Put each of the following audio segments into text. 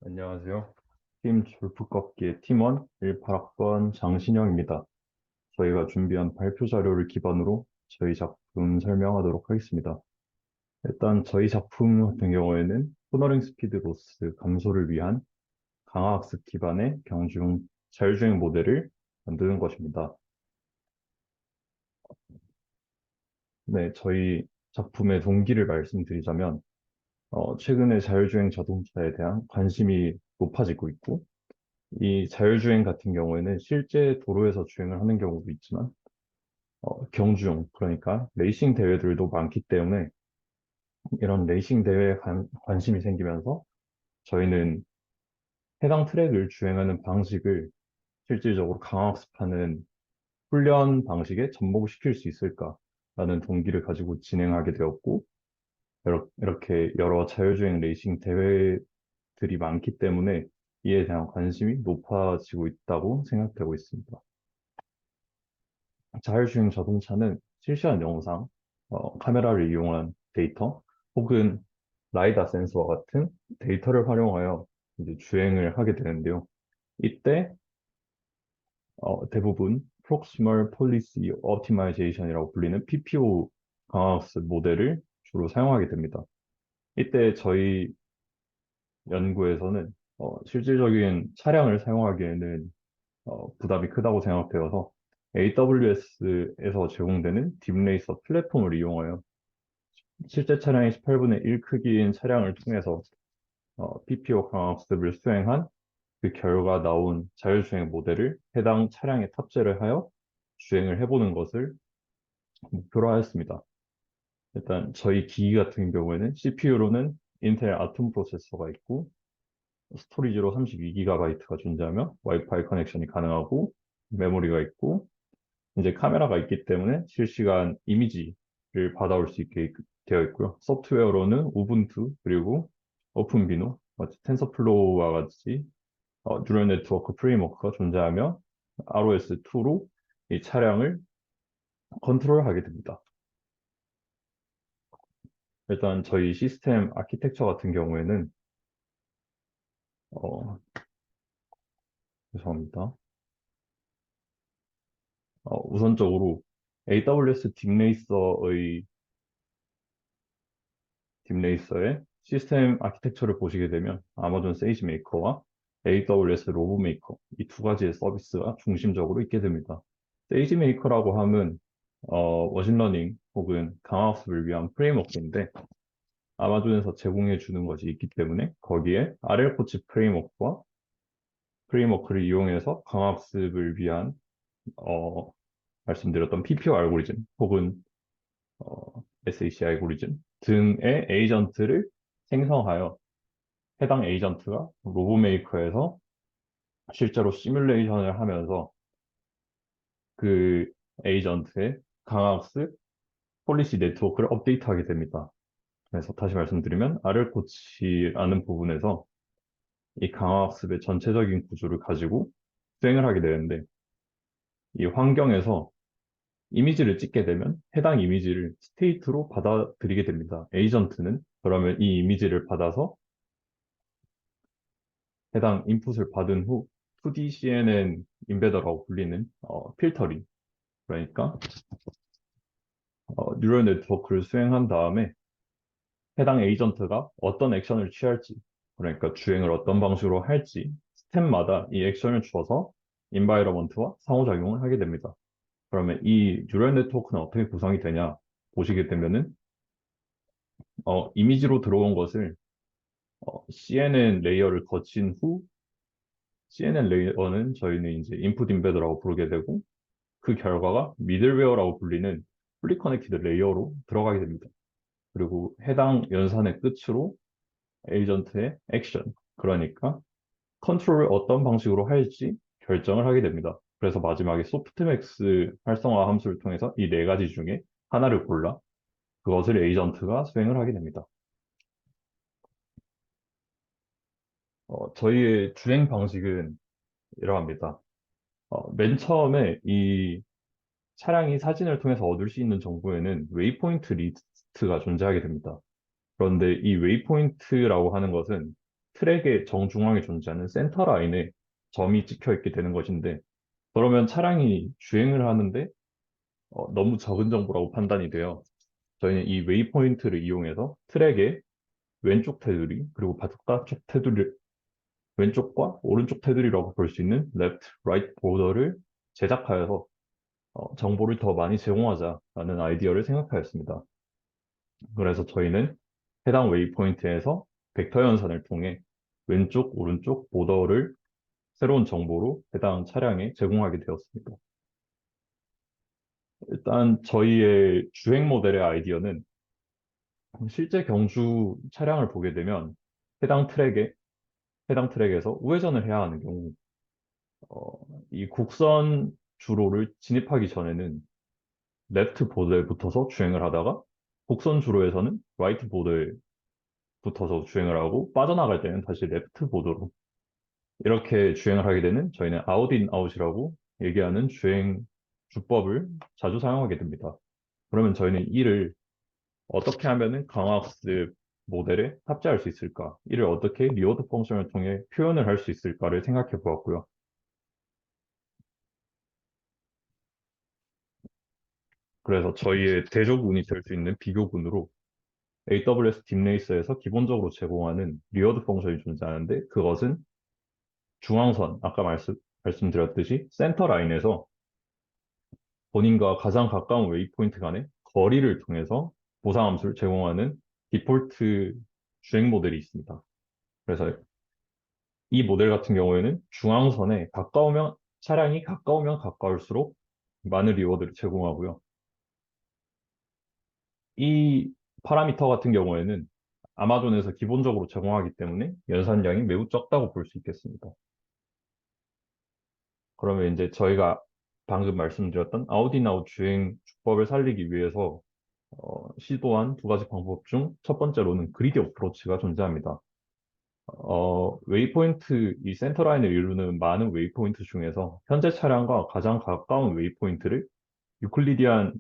안녕하세요. 팀 졸프 꺾기의 팀원 18학번 장신영입니다. 저희가 준비한 발표 자료를 기반으로 저희 작품 설명하도록 하겠습니다. 일단 저희 작품 같은 경우에는 코너링 스피드 로스 감소를 위한 강화학습 기반의 자율주행 모델을 만드는 것입니다. 네, 저희 작품의 동기를 말씀드리자면 최근에 자율주행 자동차에 대한 관심이 높아지고 있고 이 자율주행 같은 경우에는 실제 도로에서 주행을 하는 경우도 있지만 경주용, 그러니까 레이싱 대회들도 많기 때문에 이런 레이싱 대회에 관심이 생기면서 저희는 해당 트랙을 주행하는 방식을 실질적으로 강학습하는 훈련 방식에 접목시킬 수 있을까라는 동기를 가지고 진행하게 되었고, 이렇게 여러 자율주행 레이싱 대회들이 많기 때문에 이에 대한 관심이 높아지고 있다고 생각되고 있습니다. 자율주행 자동차는 실시간 영상, 카메라를 이용한 데이터, 혹은 라이다 센서와 같은 데이터를 활용하여 이제 주행을 하게 되는데요. 이때 대부분 Proximal Policy Optimization이라고 불리는 PPO 강화학습 모델을 주로 사용하게 됩니다. 이때 저희 연구에서는 실질적인 차량을 사용하기에는 부담이 크다고 생각되어서 AWS에서 제공되는 딥레이서 플랫폼을 이용하여 실제 차량의 18분의 1 크기인 차량을 통해서 PPO 강학습을 수행한 그 결과 나온 자율주행 모델을 해당 차량에 탑재를 하여 주행을 해보는 것을 목표로 하였습니다. 일단 저희 기기 같은 경우에는 CPU로는 인텔 아톰 프로세서가 있고 스토리지로 32GB가 존재하며 와이파이 커넥션이 가능하고 메모리가 있고 이제 카메라가 있기 때문에 실시간 이미지를 받아올 수 있게 되어 있고요. 소프트웨어로는 우분투 그리고 오픈비노, 텐서플로우와 같이 뉴럴 네트워크 프레임워크가 존재하며 ROS2로 이 차량을 컨트롤하게 됩니다. 일단 저희 시스템 아키텍처 같은 경우에는 어, 죄송합니다. 우선적으로 AWS 딥레이서의 시스템 아키텍처를 보시게 되면 아마존 세이지 메이커와 AWS 로브 메이커 이 두 가지의 서비스가 중심적으로 있게 됩니다. 세이지 메이커라고 하면 머신러닝 혹은 강화학습을 위한 프레임워크인데 아마존에서 제공해 주는 것이 있기 때문에 거기에 RL 코치 프레임워크와 프레임워크를 이용해서 강화학습을 위한 어, 말씀드렸던 PPO 알고리즘 혹은 SAC 알고리즘 등의 에이전트를 생성하여 해당 에이전트가 로보메이커에서 실제로 시뮬레이션을 하면서 그 에이전트의 강학습 폴리시 네트워크를 업데이트하게 됩니다. 그래서 다시 말씀드리면 RL 코치라는 부분에서 이 강학습의 전체적인 구조를 가지고 수행을 하게 되는데 이 환경에서 이미지를 찍게 되면 해당 이미지를 스테이트로 받아들이게 됩니다. 에이전트는 그러면 이 이미지를 받아서 해당 인풋을 받은 후 2D CNN 임베더라고 불리는 필터링, 그러니까 뉴럴 네트워크를 수행한 다음에 해당 에이전트가 어떤 액션을 취할지, 그러니까 주행을 어떤 방식으로 할지 스텝마다 이 액션을 주어서 인바이러먼트와 상호작용을 하게 됩니다. 그러면 이 뉴럴 네트워크는 어떻게 구성이 되냐 보시게 되면은 이미지로 들어온 것을 CNN 레이어를 거친 후 CNN 레이어는 저희는 이제 인풋 임베더라고 부르게 되고 그 결과가 미들웨어라고 불리는 풀리 커넥티드 레이어로 들어가게 됩니다. 그리고 해당 연산의 끝으로 에이전트의 액션, 그러니까 컨트롤을 어떤 방식으로 할지 결정을 하게 됩니다. 그래서 마지막에 소프트맥스 활성화 함수를 통해서 이 네 가지 중에 하나를 골라 그것을 에이전트가 수행을 하게 됩니다. 저희의 주행 방식은 이러합니다. 맨 처음에 이 차량이 사진을 통해서 얻을 수 있는 정보에는 웨이포인트 리스트가 존재하게 됩니다. 그런데 이 웨이포인트라고 하는 것은 트랙의 정중앙에 존재하는 센터 라인에 점이 찍혀 있게 되는 것인데, 그러면 차량이 주행을 하는데 너무 적은 정보라고 판단이 돼요. 저희는 이 웨이포인트를 이용해서 트랙의 왼쪽 테두리, 그리고 바깥쪽 테두리, 왼쪽과 오른쪽 테두리라고 볼 수 있는 left, right 보더를 제작하여서 정보를 더 많이 제공하자라는 아이디어를 생각하였습니다. 그래서 저희는 해당 웨이포인트에서 벡터 연산을 통해 왼쪽, 오른쪽 보더를 새로운 정보로 해당 차량에 제공하게 되었습니다. 일단 저희의 주행 모델의 아이디어는 실제 경주 차량을 보게 되면 해당 트랙에 해당 트랙에서 우회전을 해야 하는 경우 어, 이 곡선 주로를 진입하기 전에는 레프트 보드에 붙어서 주행을 하다가 곡선 주로에서는 라이트 보드에 붙어서 주행을 하고 빠져나갈 때는 다시 레프트 보드로 이렇게 주행을 하게 되는 저희는 아웃 인 아웃이라고 얘기하는 주행 주법을 자주 사용하게 됩니다. 그러면 저희는 이를 어떻게 하면은 강화학습 모델에 탑재할 수 있을까? 이를 어떻게 리워드 펑션을 통해 표현을 할 수 있을까를 생각해 보았고요. 그래서 저희의 대조군이 될 수 있는 비교군으로 AWS 딥레이서에서 기본적으로 제공하는 리워드 펑션이 존재하는데 그것은 중앙선, 아까 말씀드렸듯이 센터 라인에서 본인과 가장 가까운 웨이포인트 간의 거리를 통해서 보상함수를 제공하는 디폴트 주행 모델이 있습니다. 그래서 이 모델 같은 경우에는 중앙선에 차량이 가까우면 가까울수록 많은 리워드를 제공하고요. 이 파라미터 같은 경우에는 아마존에서 기본적으로 제공하기 때문에 연산량이 매우 적다고 볼 수 있겠습니다. 그러면 이제 저희가 방금 말씀드렸던 아웃인아웃 주행 주법을 살리기 위해서 시도한 두 가지 방법 중 첫 번째로는 그리디 어프로치가 존재합니다. 웨이포인트, 이 센터라인을 이루는 많은 웨이포인트 중에서 현재 차량과 가장 가까운 웨이포인트를 유클리디안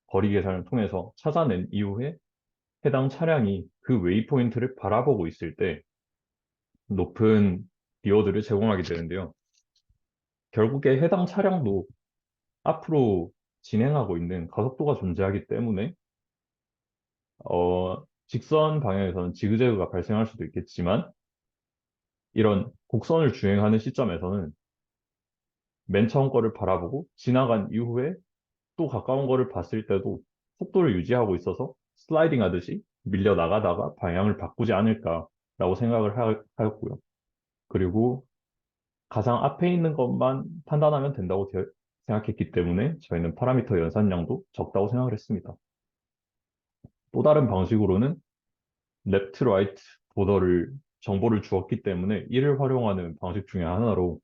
거리 계산을 통해서 찾아낸 이후에 해당 차량이 그 웨이포인트를 바라보고 있을 때 높은 디오드를 제공하게 되는데요. 결국에 해당 차량도 앞으로 진행하고 있는 가속도가 존재하기 때문에 직선 방향에서는 지그재그가 발생할 수도 있겠지만 이런 곡선을 주행하는 시점에서는 맨 처음 거를 바라보고 지나간 이후에 또 가까운 거를 봤을 때도 속도를 유지하고 있어서 슬라이딩 하듯이 밀려 나가다가 방향을 바꾸지 않을까라고 생각을 하였고요. 그리고 가장 앞에 있는 것만 판단하면 된다고 생각했기 때문에 저희는 파라미터 연산량도 적다고 생각을 했습니다. 또 다른 방식으로는 랩트 라이트 보더를 정보를 주었기 때문에 이를 활용하는 방식 중에 하나로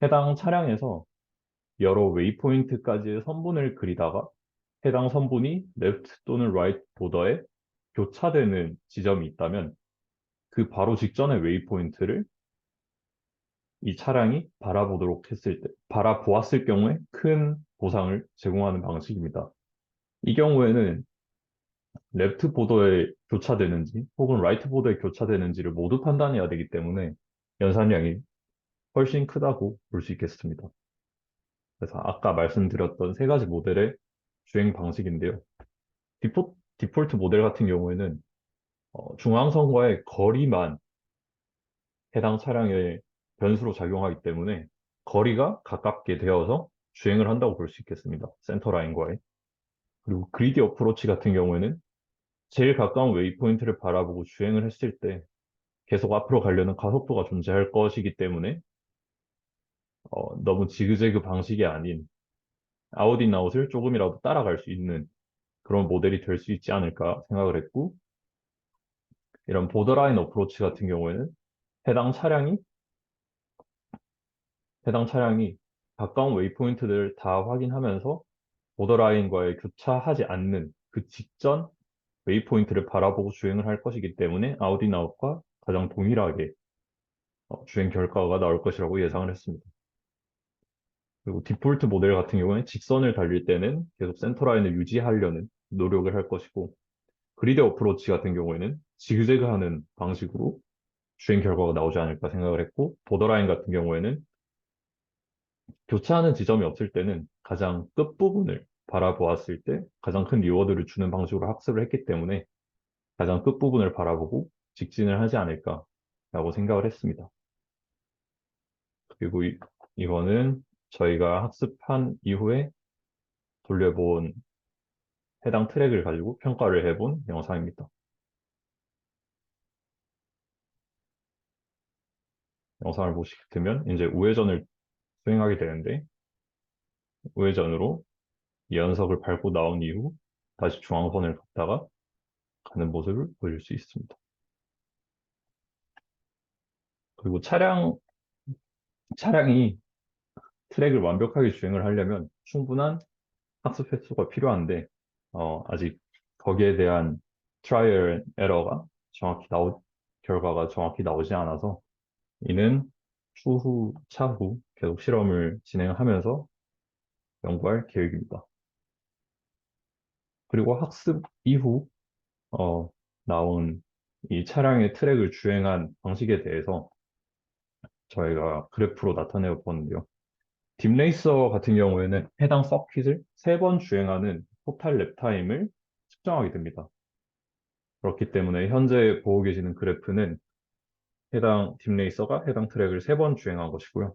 해당 차량에서 여러 웨이포인트까지의 선분을 그리다가 해당 선분이 레프트 또는 라이트 보더에 교차되는 지점이 있다면 그 바로 직전의 웨이포인트를 이 차량이 바라보았을 경우에 큰 보상을 제공하는 방식입니다. 이 경우에는 레프트 보더에 교차되는지 혹은 라이트 보더에 교차되는지를 모두 판단해야 되기 때문에 연산량이 훨씬 크다고 볼 수 있겠습니다. 그래서 아까 말씀드렸던 세 가지 모델의 주행 방식인데요. 디폴트 모델 같은 경우에는 중앙선과의 거리만 해당 차량의 변수로 작용하기 때문에 거리가 가깝게 되어서 주행을 한다고 볼 수 있겠습니다. 센터라인과의. 그리고 그리디 어프로치 같은 경우에는 제일 가까운 웨이포인트를 바라보고 주행을 했을 때 계속 앞으로 가려는 가속도가 존재할 것이기 때문에 너무 지그재그 방식이 아닌 아웃인아웃을 조금이라도 따라갈 수 있는 그런 모델이 될 수 있지 않을까 생각을 했고 이런 보더라인 어프로치 같은 경우에는 해당 차량이 해당 차량이 가까운 웨이포인트들을 다 확인하면서 보더라인과의 교차하지 않는 그 직전 웨이포인트를 바라보고 주행을 할 것이기 때문에 아웃인아웃과 가장 동일하게 주행 결과가 나올 것이라고 예상을 했습니다. 그리고 디폴트 모델 같은 경우는 직선을 달릴 때는 계속 센터라인을 유지하려는 노력을 할 것이고 그리드 어프로치 같은 경우에는 지그재그 하는 방식으로 주행 결과가 나오지 않을까 생각을 했고, 보더라인 같은 경우에는 교차하는 지점이 없을 때는 가장 끝부분을 바라보았을 때 가장 큰 리워드를 주는 방식으로 학습을 했기 때문에 가장 끝부분을 바라보고 직진을 하지 않을까라고 생각을 했습니다. 그리고 이거는 저희가 학습한 이후에 돌려본 해당 트랙을 가지고 평가를 해본 영상입니다. 영상을 보시게 되면 이제 우회전을 수행하게 되는데 우회전으로 이 연석을 밟고 나온 이후 다시 중앙선을 걷다가 가는 모습을 보실 수 있습니다. 그리고 차량이 트랙을 완벽하게 주행을 하려면 충분한 학습 횟수가 필요한데 아직 거기에 대한 트라이얼 에러가 결과가 정확히 나오지 않아서 이는 차후 계속 실험을 진행하면서 연구할 계획입니다. 그리고 학습 이후 어, 나온 이 차량의 트랙을 주행한 방식에 대해서 저희가 그래프로 나타내어 보는데요. 딥레이서 같은 경우에는 해당 서킷을 3번 주행하는 토탈 랩 타임을 측정하게 됩니다. 그렇기 때문에 현재 보고 계시는 그래프는 해당 딥레이서가 해당 트랙을 3번 주행한 것이고요.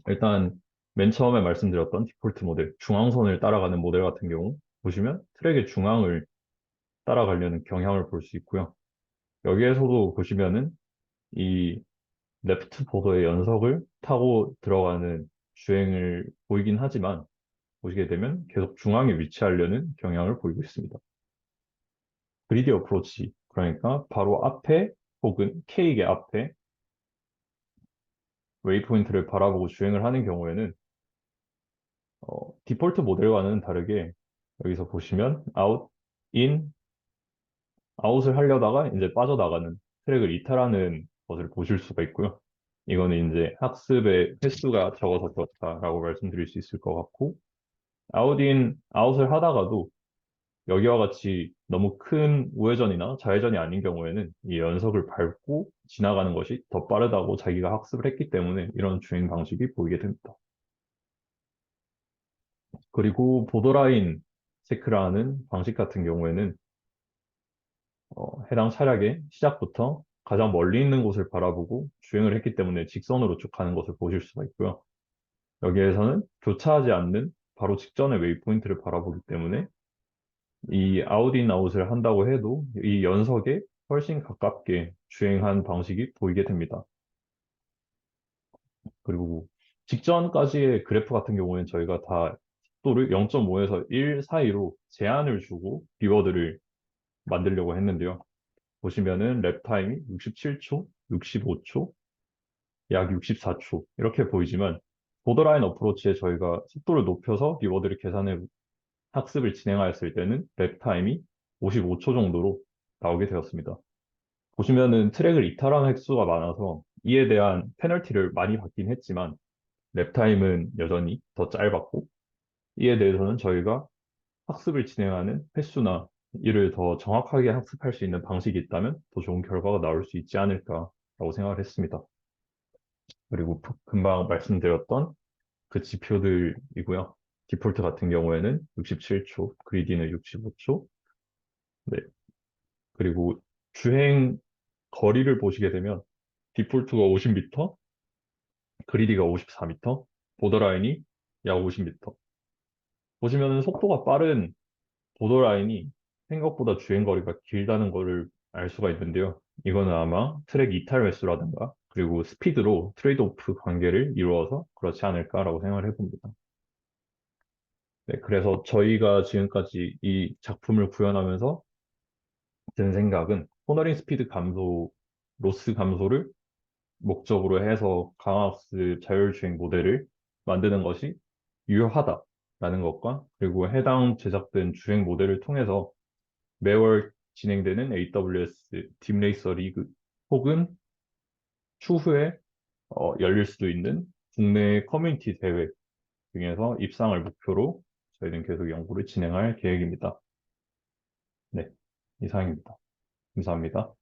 일단 맨 처음에 말씀드렸던 디폴트 모델, 중앙선을 따라가는 모델 같은 경우 보시면 트랙의 중앙을 따라가려는 경향을 볼 수 있고요. 여기에서도 보시면은 이 레프트 보더의 연석을 타고 들어가는 주행을 보이긴 하지만 보시게 되면 계속 중앙에 위치하려는 경향을 보이고 있습니다. 그리디 어프로치, 그러니까 바로 앞에 혹은 K의 앞에 웨이포인트를 바라보고 주행을 하는 경우에는 디폴트 모델과는 다르게 여기서 보시면 아웃을 하려다가 이제 빠져나가는 트랙을 이탈하는 것을 보실 수가 있고요. 이거는 이제 학습의 횟수가 적어서 그렇다라고 말씀드릴 수 있을 것 같고, 아웃을 하다가도 여기와 같이 너무 큰 우회전이나 좌회전이 아닌 경우에는 이 연석을 밟고 지나가는 것이 더 빠르다고 자기가 학습을 했기 때문에 이런 주행 방식이 보이게 됩니다. 그리고 보더라인 체크라는 방식 같은 경우에는 해당 차량의 시작부터 가장 멀리 있는 곳을 바라보고 주행을 했기 때문에 직선으로 쭉 가는 것을 보실 수가 있고요. 여기에서는 교차하지 않는 바로 직전의 웨이포인트를 바라보기 때문에 이 아웃을 한다고 해도 이 연석에 훨씬 가깝게 주행한 방식이 보이게 됩니다. 그리고 직전까지의 그래프 같은 경우에는 저희가 다 속도를 0.5에서 1 사이로 제한을 주고 리워드를 만들려고 했는데요. 보시면은 랩 타임이 67초, 65초, 약 64초 이렇게 보이지만 보더라인 어프로치에 저희가 속도를 높여서 리워드를 계산해 학습을 진행하였을 때는 랩 타임이 55초 정도로 나오게 되었습니다. 보시면은 트랙을 이탈한 횟수가 많아서 이에 대한 페널티를 많이 받긴 했지만 랩 타임은 여전히 더 짧았고 이에 대해서는 저희가 학습을 진행하는 횟수나 이를 더 정확하게 학습할 수 있는 방식이 있다면 더 좋은 결과가 나올 수 있지 않을까라고 생각을 했습니다. 그리고 금방 말씀드렸던 그 지표들이고요. 디폴트 같은 경우에는 67초, 그리디는 65초. 네. 그리고 주행 거리를 보시게 되면 디폴트가 50m, 그리디가 54m, 보더라인이 약 50m. 보시면 속도가 빠른 보더라인이 생각보다 주행 거리가 길다는 것을 알 수가 있는데요. 이거는 아마 트랙 이탈 횟수라든가 그리고 스피드로 트레이드오프 관계를 이루어서 그렇지 않을까라고 생각을 해봅니다. 네, 그래서 저희가 지금까지 이 작품을 구현하면서 든 생각은 코너링 스피드 감소, 로스 감소를 목적으로 해서 강학습 자율주행 모델을 만드는 것이 유효하다라는 것과 그리고 해당 제작된 주행 모델을 통해서 매월 진행되는 AWS 딥레이서 리그 혹은 추후에 열릴 수도 있는 국내 커뮤니티 대회 등에서 입상을 목표로 저희는 계속 연구를 진행할 계획입니다. 네, 이상입니다. 감사합니다.